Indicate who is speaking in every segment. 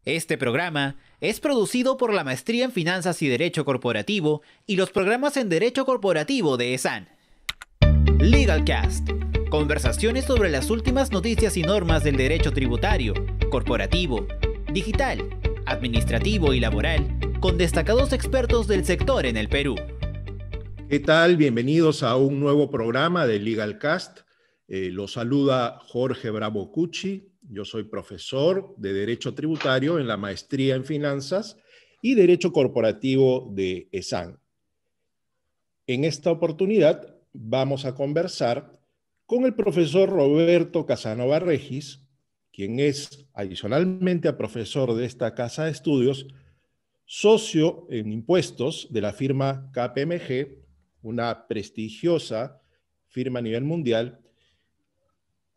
Speaker 1: Este programa es producido por la Maestría en Finanzas y Derecho Corporativo y los programas en Derecho Corporativo de ESAN. LegalCast. Conversaciones sobre las últimas noticias y normas del derecho tributario, corporativo, digital, administrativo y laboral, con destacados expertos del sector en el Perú.
Speaker 2: ¿Qué tal? Bienvenidos a un nuevo programa de LegalCast. Los saluda Jorge Bravo Cucci. Yo soy profesor de Derecho Tributario en la Maestría en Finanzas y Derecho Corporativo de ESAN. En esta oportunidad vamos a conversar con el profesor Roberto Casanova Regis, quien es, adicionalmente a profesor de esta casa de estudios, socio en impuestos de la firma KPMG, una prestigiosa firma a nivel mundial,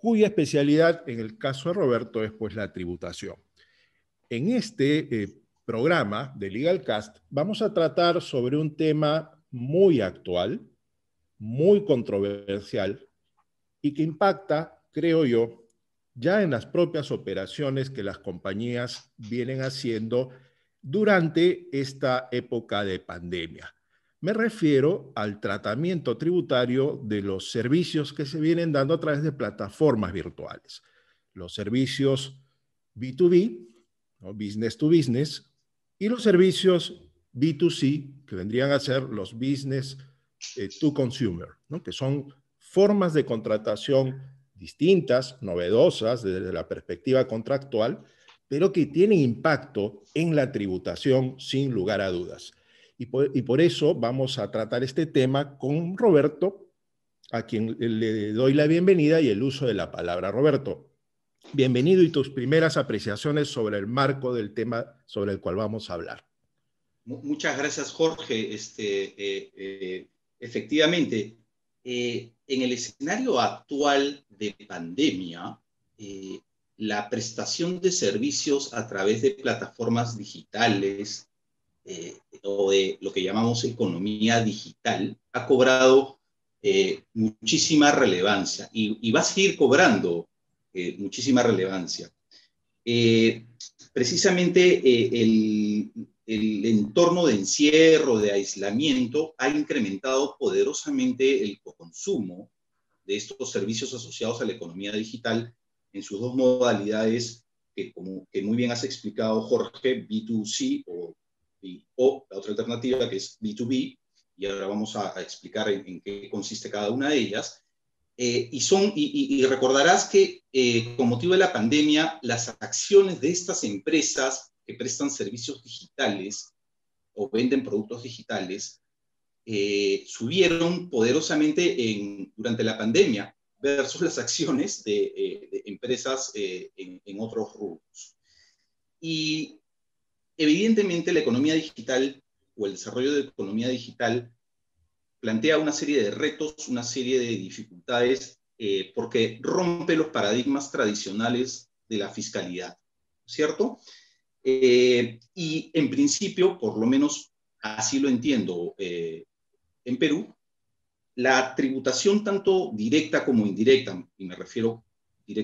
Speaker 2: cuya especialidad en el caso de Roberto es pues la tributación. En este programa de LegalCast vamos a tratar sobre un tema muy actual, muy controversial y que impacta, creo yo, ya en las propias operaciones que las compañías vienen haciendo durante esta época de pandemia. Me refiero al tratamiento tributario de los servicios que se vienen dando a través de plataformas virtuales. Los servicios B2B, ¿no? Business to business, y los servicios B2C, que vendrían a ser los business to consumer, ¿no? Que son formas de contratación distintas, novedosas desde la perspectiva contractual, pero que tienen impacto en la tributación sin lugar a dudas. Y por eso vamos a tratar este tema con Roberto, a quien le doy la bienvenida y el uso de la palabra. Roberto, bienvenido y tus primeras apreciaciones sobre el marco del tema sobre el cual vamos a hablar.
Speaker 3: Muchas gracias, Jorge. Efectivamente, en el escenario actual de pandemia, la prestación de servicios a través de plataformas digitales o de lo que llamamos economía digital ha cobrado muchísima relevancia y va a seguir cobrando muchísima relevancia. Precisamente el entorno de encierro, de aislamiento, ha incrementado poderosamente el consumo de estos servicios asociados a la economía digital en sus dos modalidades, que muy bien has explicado, Jorge, B2C o la otra alternativa que es B2B, y ahora vamos a explicar en qué consiste cada una de ellas. Y recordarás que con motivo de la pandemia, las acciones de estas empresas que prestan servicios digitales o venden productos digitales subieron poderosamente durante la pandemia versus las acciones de empresas en otros rubros. Y evidentemente la economía digital o el desarrollo de economía digital plantea una serie de retos, una serie de dificultades, porque rompe los paradigmas tradicionales de la fiscalidad, ¿cierto? Y en principio, por lo menos así lo entiendo en Perú, la tributación tanto directa como indirecta, y me refiero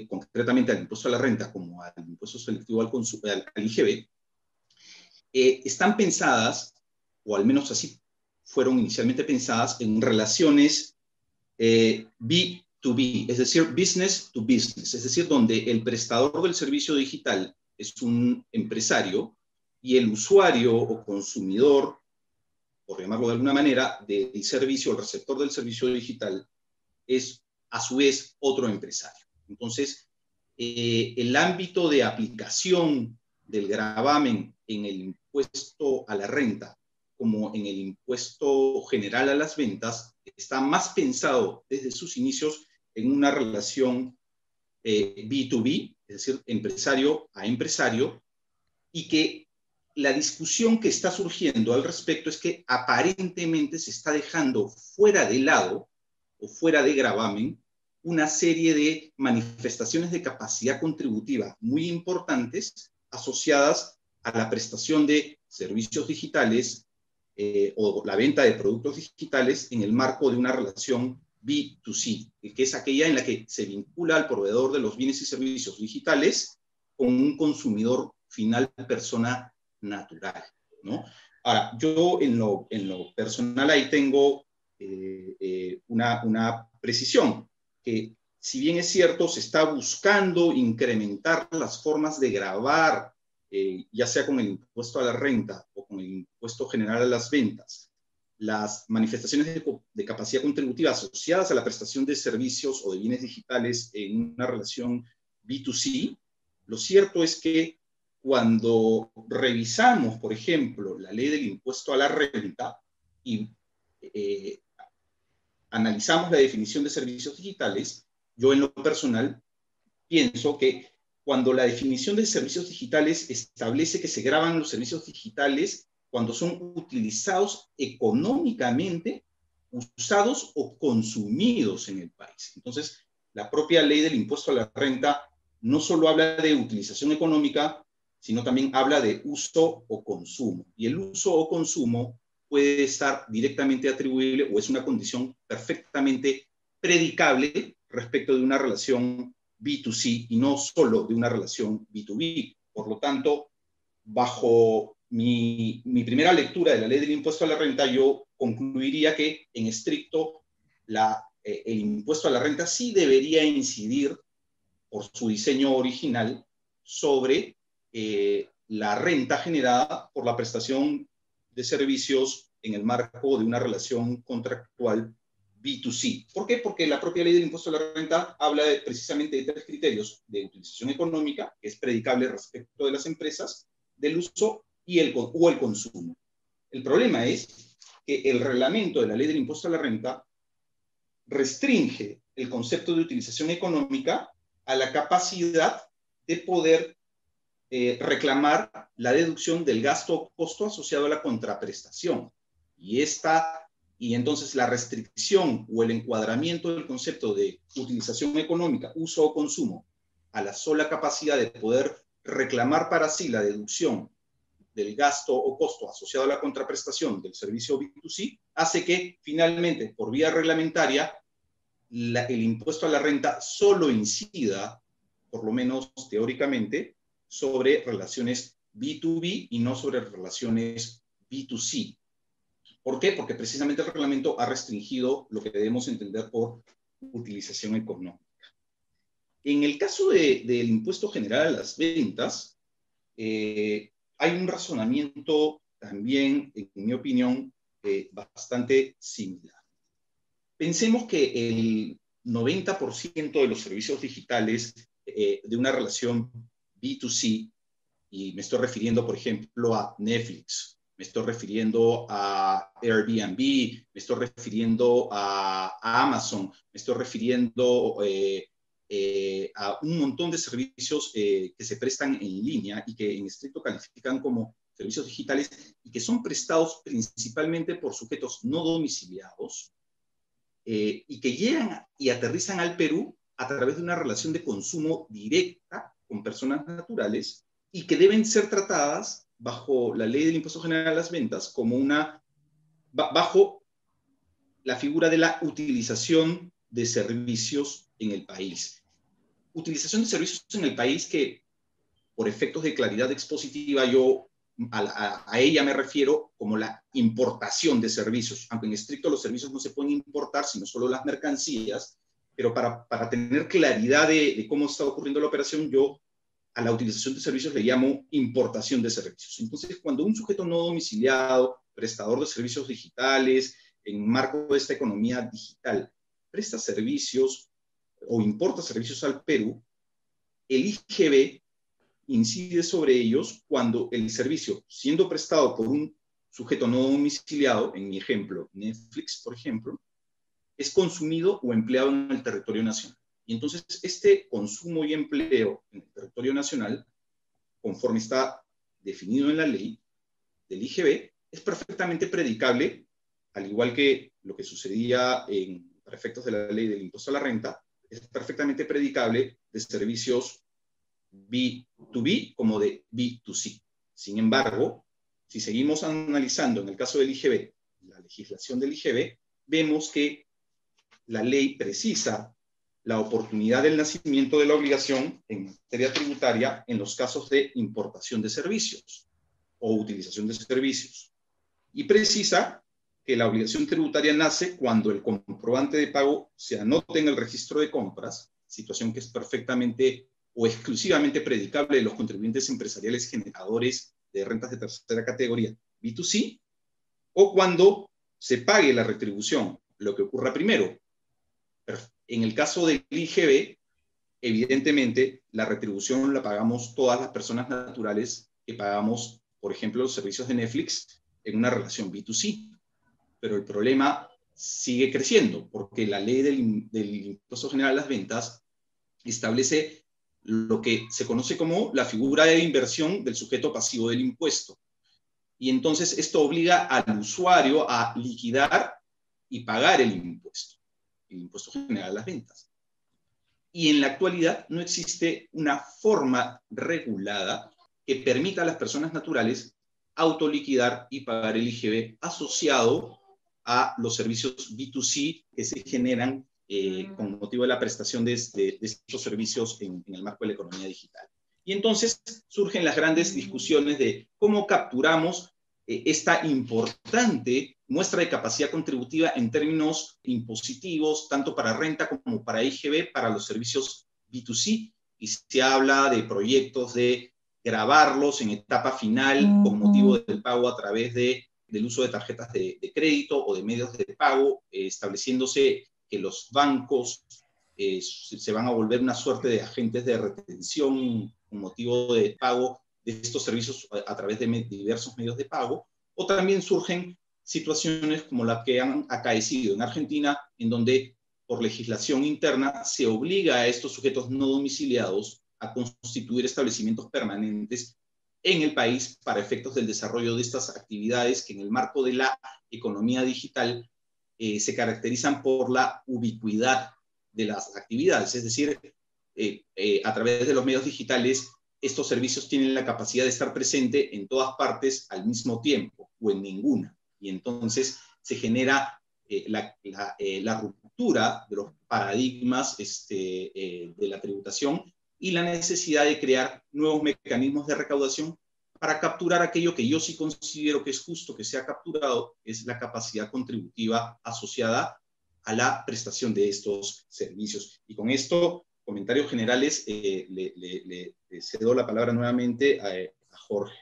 Speaker 3: concretamente al impuesto a la renta como al impuesto selectivo al IGB, están pensadas, o al menos así fueron inicialmente pensadas, en relaciones B2B, es decir, business to business, es decir, donde el prestador del servicio digital es un empresario y el usuario o consumidor, por llamarlo de alguna manera, del servicio, el receptor del servicio digital, es a su vez otro empresario. Entonces, el ámbito de aplicación del gravamen en el impuesto a la renta como en el impuesto general a las ventas, está más pensado desde sus inicios en una relación B2B, es decir, empresario a empresario, y que la discusión que está surgiendo al respecto es que aparentemente se está dejando fuera de lado o fuera de gravamen una serie de manifestaciones de capacidad contributiva muy importantes asociadas a la prestación de servicios digitales o la venta de productos digitales en el marco de una relación B2C, que es aquella en la que se vincula al proveedor de los bienes y servicios digitales con un consumidor final persona natural, ¿no? Ahora, yo en lo personal ahí tengo una precisión, que si bien es cierto, se está buscando incrementar las formas de gravar, ya sea con el impuesto a la renta o con el impuesto general a las ventas, las manifestaciones de capacidad contributiva asociadas a la prestación de servicios o de bienes digitales en una relación B2C, lo cierto es que cuando revisamos, por ejemplo, la ley del impuesto a la renta y analizamos la definición de servicios digitales, yo en lo personal pienso que cuando la definición de servicios digitales establece que se graban los servicios digitales cuando son utilizados económicamente, usados o consumidos en el país. Entonces, la propia ley del impuesto a la renta no solo habla de utilización económica, sino también habla de uso o consumo. Y el uso o consumo puede estar directamente atribuible o es una condición perfectamente predicable respecto de una relación B2C y no solo de una relación B2B. Por lo tanto, bajo mi primera lectura de la ley del impuesto a la renta, yo concluiría que en estricto el impuesto a la renta sí debería incidir por su diseño original sobre la renta generada por la prestación de servicios en el marco de una relación contractual B2C. ¿Por qué? Porque la propia ley del impuesto a la renta habla precisamente de tres criterios: de utilización económica, que es predicable respecto de las empresas, del uso o el consumo. El problema es que el reglamento de la ley del impuesto a la renta restringe el concepto de utilización económica a la capacidad de poder reclamar la deducción del gasto o costo asociado a la contraprestación. Y entonces la restricción o el encuadramiento del concepto de utilización económica, uso o consumo, a la sola capacidad de poder reclamar para sí la deducción del gasto o costo asociado a la contraprestación del servicio B2C, hace que finalmente, por vía reglamentaria, el impuesto a la renta solo incida, por lo menos teóricamente, sobre relaciones B2B y no sobre relaciones B2C. ¿Por qué? Porque precisamente el reglamento ha restringido lo que debemos entender por utilización económica. En el caso del impuesto general a las ventas, hay un razonamiento también, en mi opinión, bastante similar. Pensemos que el 90% de los servicios digitales de una relación B2C, y me estoy refiriendo, por ejemplo, a Netflix, me estoy refiriendo a Airbnb, me estoy refiriendo a Amazon, me estoy refiriendo a un montón de servicios que se prestan en línea y que en estricto califican como servicios digitales y que son prestados principalmente por sujetos no domiciliados, y que llegan y aterrizan al Perú a través de una relación de consumo directa con personas naturales y que deben ser tratadas bajo la ley del impuesto general a las ventas como bajo la figura de la utilización de servicios en el país. Utilización de servicios en el país que, por efectos de claridad expositiva, yo a ella me refiero como la importación de servicios, aunque en estricto los servicios no se pueden importar, sino solo las mercancías, pero para tener claridad de cómo está ocurriendo la operación, yo a la utilización de servicios le llamo importación de servicios. Entonces, cuando un sujeto no domiciliado, prestador de servicios digitales, en marco de esta economía digital, presta servicios o importa servicios al Perú, el IGB incide sobre ellos cuando el servicio, siendo prestado por un sujeto no domiciliado, en mi ejemplo, Netflix, por ejemplo, es consumido o empleado en el territorio nacional. Y entonces este consumo y empleo en el territorio nacional, conforme está definido en la ley del IGB, es perfectamente predicable, al igual que lo que sucedía para efectos de la ley del impuesto a la renta, es perfectamente predicable de servicios B2B como de B2C. Sin embargo, si seguimos analizando en el caso del IGB, la legislación del IGB, vemos que la ley precisa la oportunidad del nacimiento de la obligación en materia tributaria en los casos de importación de servicios o utilización de servicios. Y precisa que la obligación tributaria nace cuando el comprobante de pago se anota en el registro de compras, situación que es perfectamente o exclusivamente predicable de los contribuyentes empresariales generadores de rentas de tercera categoría B2C, o cuando se pague la retribución, lo que ocurra primero. En el caso del IGB, evidentemente, la retribución la pagamos todas las personas naturales que pagamos, por ejemplo, los servicios de Netflix en una relación B2C. Pero el problema sigue creciendo porque la ley del Impuesto General a las Ventas establece lo que se conoce como la figura de inversión del sujeto pasivo del impuesto. Y entonces esto obliga al usuario a liquidar y pagar el Impuesto General a las Ventas. Y en la actualidad no existe una forma regulada que permita a las personas naturales autoliquidar y pagar el IGB asociado a los servicios B2C que se generan con motivo de la prestación de estos servicios en el marco de la economía digital. Y entonces surgen las grandes discusiones de cómo capturamos esta importante muestra de capacidad contributiva en términos impositivos, tanto para renta como para IGB, para los servicios B2C, y se habla de proyectos de grabarlos en etapa final con motivo del pago a través del uso de tarjetas de crédito o de medios de pago, estableciéndose que los bancos se van a volver una suerte de agentes de retención con motivo de pago de estos servicios a través de diversos medios de pago, o también surgen situaciones como las que han acaecido en Argentina, en donde por legislación interna se obliga a estos sujetos no domiciliados a constituir establecimientos permanentes en el país para efectos del desarrollo de estas actividades que en el marco de la economía digital se caracterizan por la ubicuidad de las actividades, es decir, a través de los medios digitales estos servicios tienen la capacidad de estar presente en todas partes al mismo tiempo o en ninguna, y entonces se genera la ruptura de los paradigmas de la tributación y la necesidad de crear nuevos mecanismos de recaudación para capturar aquello que yo sí considero que es justo que sea capturado, es la capacidad contributiva asociada a la prestación de estos servicios. Y con esto, comentarios generales, le cedo la palabra nuevamente a Jorge.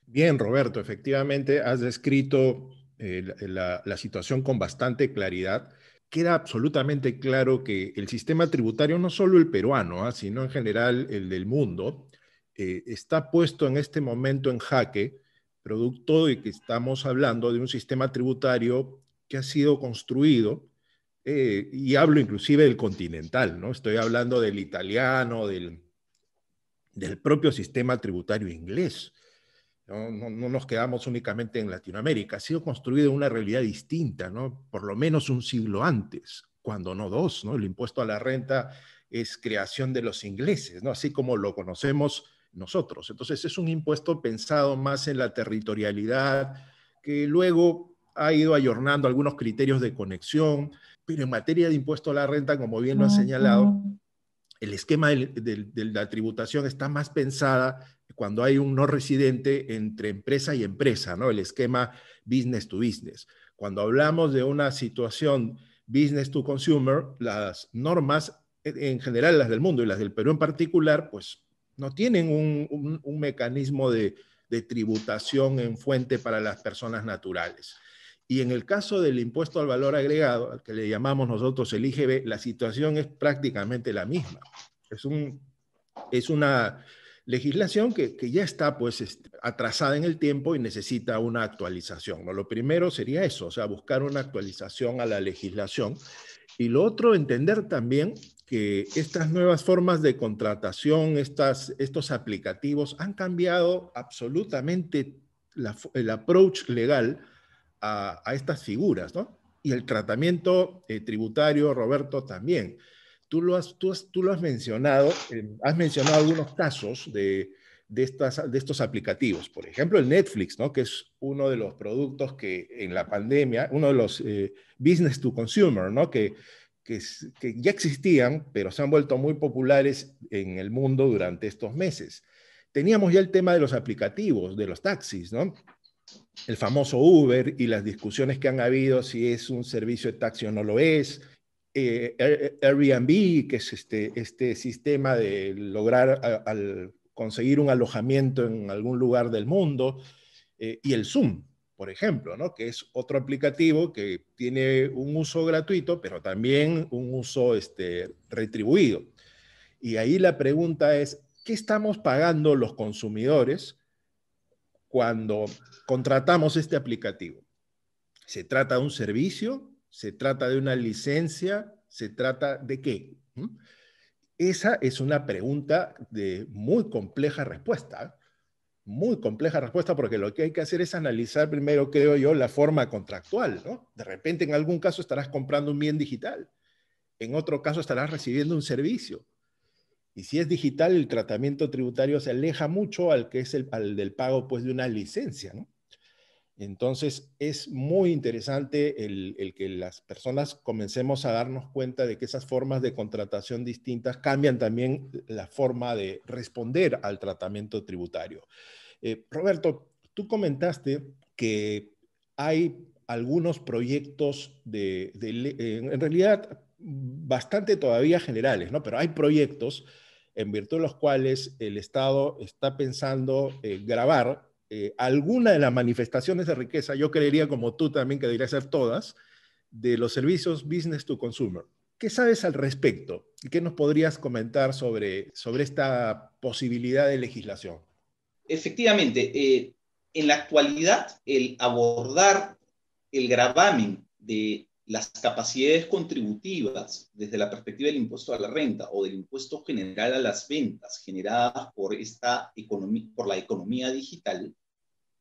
Speaker 2: Bien, Roberto, efectivamente has descrito la situación con bastante claridad. Queda absolutamente claro que el sistema tributario, no solo el peruano, sino en general el del mundo, está puesto en este momento en jaque, producto de que estamos hablando de un sistema tributario que ha sido construido, y hablo inclusive del continental, ¿no? Estoy hablando del italiano, del propio sistema tributario inglés. No nos quedamos únicamente en Latinoamérica, ha sido construido en una realidad distinta, ¿no? Por lo menos un siglo antes, cuando no dos, ¿no? El impuesto a la renta es creación de los ingleses, ¿no? Así como lo conocemos nosotros. Entonces es un impuesto pensado más en la territorialidad, que luego ha ido ayornando algunos criterios de conexión, pero en materia de impuesto a la renta, como bien lo han señalado, el esquema de la tributación está más pensada cuando hay un no residente entre empresa y empresa, ¿no? El esquema business to business. Cuando hablamos de una situación business to consumer, las normas, en general las del mundo y las del Perú en particular, pues no tienen un mecanismo de tributación en fuente para las personas naturales. Y en el caso del impuesto al valor agregado, al que le llamamos nosotros el IGB, la situación es prácticamente la misma. Es una legislación que ya está pues atrasada en el tiempo y necesita una actualización, ¿no? Lo primero sería eso, o sea, buscar una actualización a la legislación. Y lo otro, entender también que estas nuevas formas de contratación, estos aplicativos han cambiado absolutamente el approach legal a estas figuras, ¿no? Y el tratamiento tributario, Roberto, también. Tú lo has mencionado, has mencionado algunos casos de estos aplicativos. Por ejemplo, el Netflix, ¿no? Que es uno de los productos que en la pandemia, uno de los business to consumer, ¿no? Que que ya existían, pero se han vuelto muy populares en el mundo durante estos meses. Teníamos ya el tema de los aplicativos, de los taxis, ¿no? El famoso Uber y las discusiones que han habido si es un servicio de taxi o no lo es. Airbnb, que es este sistema de lograr al conseguir un alojamiento en algún lugar del mundo, y el Zoom, por ejemplo, ¿no? Que es otro aplicativo que tiene un uso gratuito, pero también un uso retribuido. Y ahí la pregunta es, ¿qué estamos pagando los consumidores cuando contratamos este aplicativo? ¿Se trata de un servicio? ¿Se trata de una licencia? ¿Se trata de qué? Esa es una pregunta de muy compleja respuesta. Muy compleja respuesta, porque lo que hay que hacer es analizar primero, creo yo, la forma contractual, ¿no? De repente, en algún caso estarás comprando un bien digital. En otro caso estarás recibiendo un servicio. Y si es digital, el tratamiento tributario se aleja mucho al que es al del pago, pues, de una licencia, ¿no? Entonces, es muy interesante el que las personas comencemos a darnos cuenta de que esas formas de contratación distintas cambian también la forma de responder al tratamiento tributario. Roberto, tú comentaste que hay algunos proyectos en realidad, bastante todavía generales, ¿no? Pero hay proyectos en virtud de los cuales el Estado está pensando gravar alguna de las manifestaciones de riqueza, yo creería, como tú también, que debería ser todas, de los servicios business to consumer. ¿Qué sabes al respecto? ¿Y qué nos podrías comentar sobre esta posibilidad de legislación?
Speaker 3: Efectivamente, en la actualidad, el abordar el gravamen de las capacidades contributivas desde la perspectiva del impuesto a la renta o del impuesto general a las ventas generadas por por la economía digital,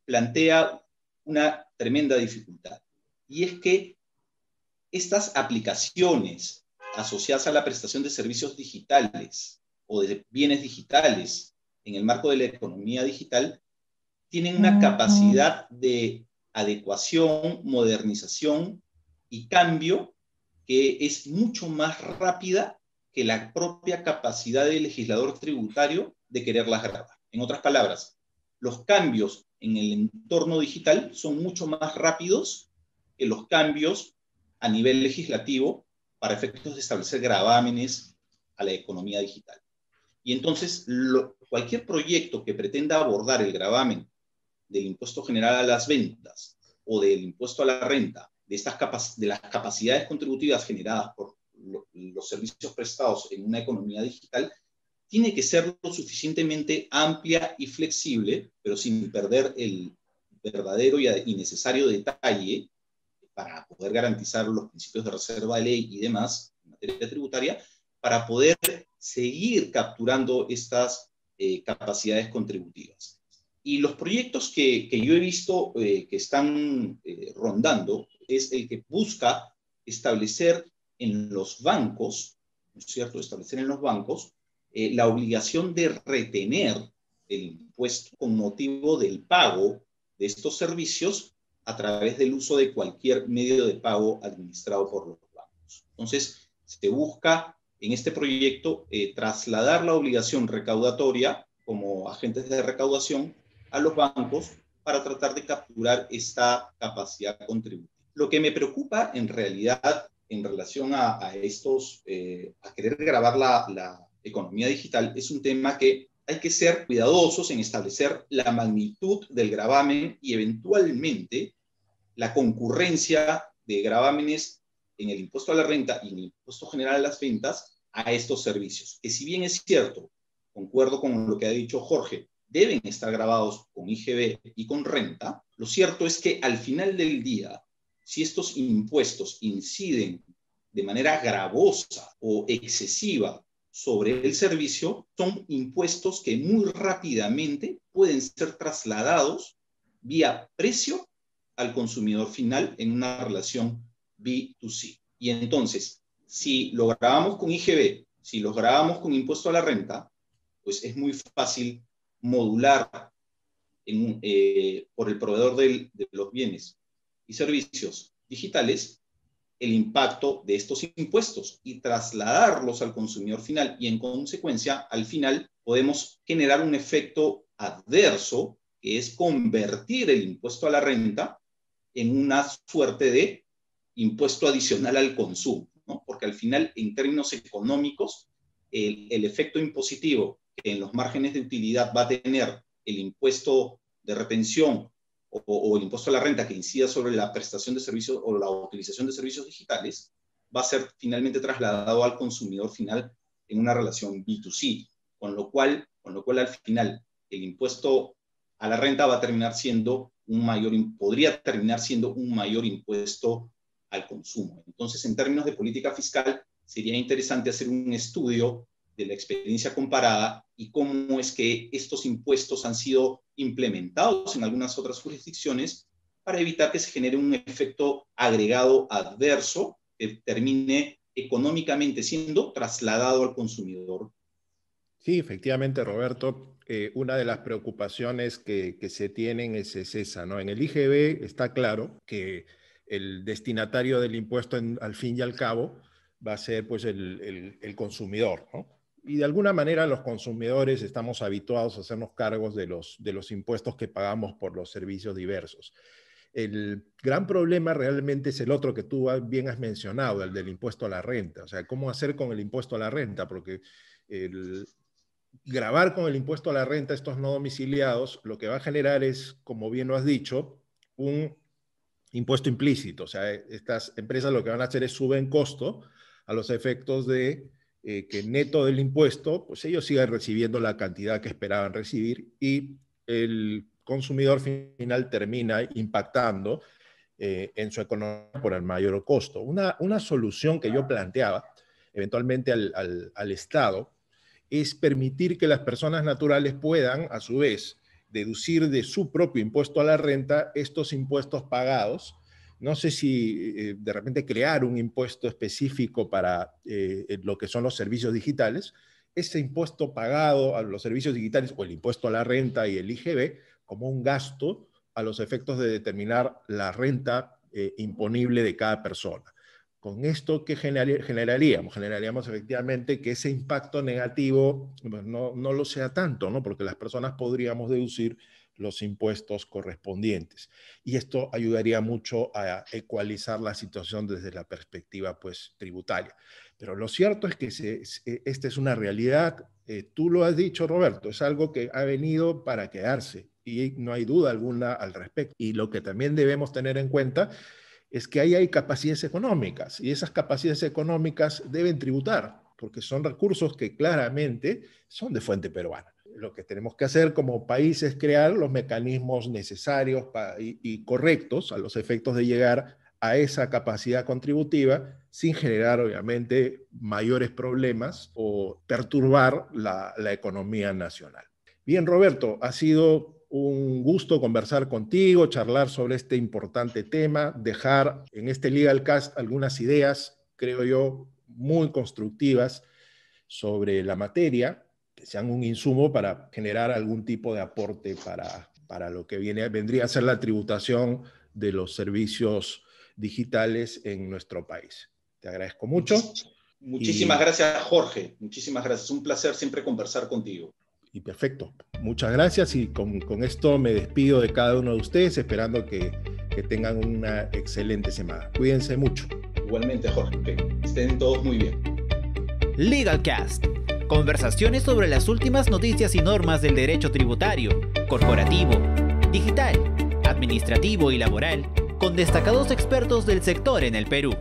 Speaker 3: plantea una tremenda dificultad. Y es que estas aplicaciones asociadas a la prestación de servicios digitales o de bienes digitales en el marco de la economía digital tienen una capacidad de adecuación, modernización y cambio que es mucho más rápida que la propia capacidad del legislador tributario de quererlas grabar. En otras palabras, los cambios en el entorno digital son mucho más rápidos que los cambios a nivel legislativo para efectos de establecer gravámenes a la economía digital. Y entonces, cualquier proyecto que pretenda abordar el gravamen del impuesto general a las ventas o del impuesto a la renta, de las capacidades contributivas generadas por los servicios prestados en una economía digital, tiene que ser lo suficientemente amplia y flexible, pero sin perder el verdadero y necesario detalle para poder garantizar los principios de reserva de ley y demás en materia tributaria, para poder seguir capturando estas capacidades contributivas. Y los proyectos que yo he visto que están rondando es el que busca establecer en los bancos, ¿no es cierto?, establecer en los bancos la obligación de retener el impuesto con motivo del pago de estos servicios a través del uso de cualquier medio de pago administrado por los bancos. Entonces, se busca en este proyecto trasladar la obligación recaudatoria como agentes de recaudación a los bancos para tratar de capturar esta capacidad contributiva. Lo que me preocupa en realidad en relación a querer grabar la economía digital es un tema que hay que ser cuidadosos en establecer la magnitud del gravamen y eventualmente la concurrencia de gravámenes en el impuesto a la renta y en el impuesto general a las ventas a estos servicios. Que si bien es cierto, concuerdo con lo que ha dicho Jorge, deben estar grabados con IGB y con renta, lo cierto es que al final del día, si estos impuestos inciden de manera gravosa o excesiva sobre el servicio, son impuestos que muy rápidamente pueden ser trasladados vía precio al consumidor final en una relación B2C. Y entonces, si lo grabamos con IGB, si lo grabamos con impuesto a la renta, pues es muy fácil modular por el proveedor de los bienes y servicios digitales el impacto de estos impuestos y trasladarlos al consumidor final, y en consecuencia, al final, podemos generar un efecto adverso, que es convertir el impuesto a la renta en una suerte de impuesto adicional al consumo, ¿no? Porque al final, en términos económicos, el efecto impositivo que en los márgenes de utilidad va a tener el impuesto de retención o el impuesto a la renta que incida sobre la prestación de servicios o la utilización de servicios digitales, va a ser finalmente trasladado al consumidor final en una relación B2C, con lo cual al final el impuesto a la renta va a terminar siendo podría terminar siendo un mayor impuesto al consumo. Entonces, en términos de política fiscal, sería interesante hacer un estudio de la experiencia comparada y cómo es que estos impuestos han sido implementados en algunas otras jurisdicciones para evitar que se genere un efecto agregado adverso que termine económicamente siendo trasladado al consumidor.
Speaker 2: Sí, efectivamente, Roberto, una de las preocupaciones que se tienen es esa, ¿no? En el IGB está claro que el destinatario del impuesto, al fin y al cabo, va a ser pues el consumidor, ¿no? Y de alguna manera los consumidores estamos habituados a hacernos cargos de los impuestos que pagamos por los servicios diversos. El gran problema realmente es el otro que tú bien has mencionado, el del impuesto a la renta. O sea, ¿cómo hacer con el impuesto a la renta? Porque gravar con el impuesto a la renta estos no domiciliados, lo que va a generar es, como bien lo has dicho, un impuesto implícito. O sea, estas empresas lo que van a hacer es suben costo a los efectos de que neto del impuesto, pues ellos sigan recibiendo la cantidad que esperaban recibir y el consumidor final termina impactando en su economía por el mayor costo. Una solución que yo planteaba eventualmente al Estado es permitir que las personas naturales puedan, a su vez, deducir de su propio impuesto a la renta estos impuestos pagados. No sé si de repente crear un impuesto específico para lo que son los servicios digitales, ese impuesto pagado a los servicios digitales o el impuesto a la renta y el IGB como un gasto a los efectos de determinar la renta imponible de cada persona. Con esto, ¿qué generaríamos? Generaríamos efectivamente que ese impacto negativo no lo sea tanto, ¿no? Porque las personas podríamos deducir los impuestos correspondientes. Y esto ayudaría mucho a ecualizar la situación desde la perspectiva pues, tributaria. Pero lo cierto es que esta es una realidad, tú lo has dicho, Roberto, es algo que ha venido para quedarse y no hay duda alguna al respecto. Y lo que también debemos tener en cuenta es que ahí hay capacidades económicas y esas capacidades económicas deben tributar porque son recursos que claramente son de fuente peruana. Lo que tenemos que hacer como país es crear los mecanismos necesarios y correctos a los efectos de llegar a esa capacidad contributiva sin generar, obviamente, mayores problemas o perturbar la economía nacional. Bien, Roberto, ha sido un gusto conversar contigo, charlar sobre este importante tema, dejar en este LegalCast algunas ideas, creo yo, muy constructivas sobre la materia, que sean un insumo para generar algún tipo de aporte para lo que vendría a ser la tributación de los servicios digitales en nuestro país. Te agradezco mucho.
Speaker 3: Muchísimas gracias, Jorge. Muchísimas gracias. Un placer siempre conversar contigo.
Speaker 2: Y perfecto. Muchas gracias y con esto me despido de cada uno de ustedes, esperando que tengan una excelente semana. Cuídense mucho.
Speaker 3: Igualmente, Jorge. Estén todos muy bien.
Speaker 1: LegalCast. Conversaciones sobre las últimas noticias y normas del derecho tributario, corporativo, digital, administrativo y laboral, con destacados expertos del sector en el Perú.